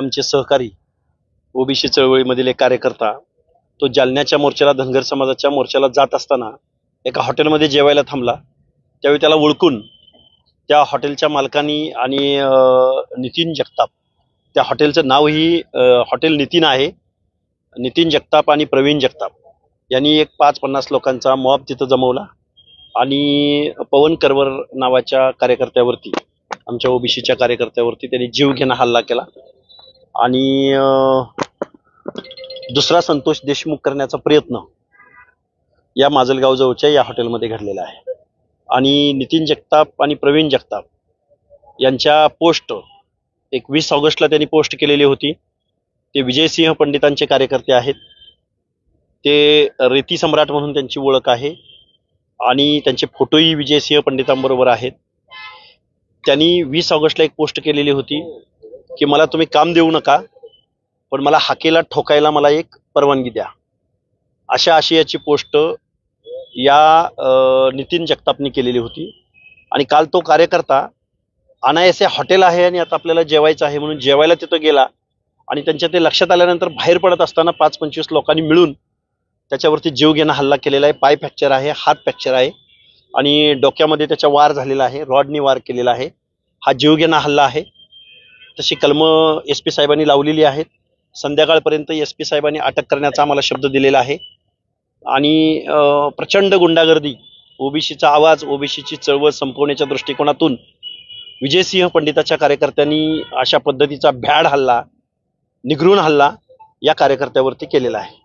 आमचे सहकारी ओबीसी चळवळीमधील एक कार्यकर्ता तो जालन्याच्या मोर्चाला, धनगर समाजाच्या मोर्चाला जात असताना एका हॉटेलमध्ये जेवायला थांबला. त्यावेळी त्याला ओळखून त्या हॉटेलच्या मालकांनी आणि नितीन जगताप, त्या हॉटेलचं नावही हॉटेल नितीन आहे, नितीन जगताप आणि प्रवीण जगताप यांनी एक 5-50 लोकांचा मॉब तिथं जमवला आणि पवन करवर नावाच्या कार्यकर्त्यावरती, आमच्या ओबीसीच्या कार्यकर्त्यावरती त्यांनी जीवघेणा हल्ला केला आणि दुसरा संतोष देशमुख करण्याचा प्रयत्न या माजलगाव जवळच्या या हॉटेलमध्ये घडलेला आहे. आणि नितीन जगताप आणि प्रवीण जगताप यांच्या पोस्ट एक 20 ऑगस्टला त्यांनी पोस्ट केलेली होती. ते विजयसिंह पंडितांचे कार्यकर्ते आहेत. ते रेती सम्राट म्हणून त्यांची ओळख आहे आणि त्यांचे फोटोही विजयसिंह पंडितांबरोबर आहेत. त्यांनी 20 ऑगस्टला एक पोस्ट केलेली होती की मला तुम्ही काम देऊ नका, पण मला हाकेला ठोकायला मला एक परवानगी द्या. अशा आशयाची पोस्ट या नितीन जगतापनी केलेली होती. आणि काल तो कार्यकर्ता अनायासे हॉटेल आहे आणि आता आपल्याला जेवायचं आहे म्हणून जेवायला तिथं गेला आणि त्यांच्या ते लक्षात आल्यानंतर बाहेर पडत असताना 5-25 लोकांनी मिळून त्याच्यावरती जीवघेणा हल्ला केलेला आहे. पाय फ्रॅक्चर आहे, हात फ्रॅक्चर आहे आणि डोक्यामध्ये त्याच्या वार झालेला आहे, रॉडनी वार केलेला आहे. हा जीवघेणा हल्ला आहे. तशी कलमं SP साहेबांनी लावलेली आहेत. संध्याकाळपर्यंत SP साहेबांनी अटक करण्याचा आम्हाला शब्द दिलेला आहे. आणि प्रचंड गुंडागर्दी, ओबीसीचा आवाज, ओबीसीची चळवळ संपवण्याच्या दृष्टिकोनातून विजयसिंह पंडिताच्या कार्यकर्त्यांनी अशा पद्धतीचा भ्याड हल्ला, निगरून हल्ला या कार्यकर्त्यावरती केलेला आहे.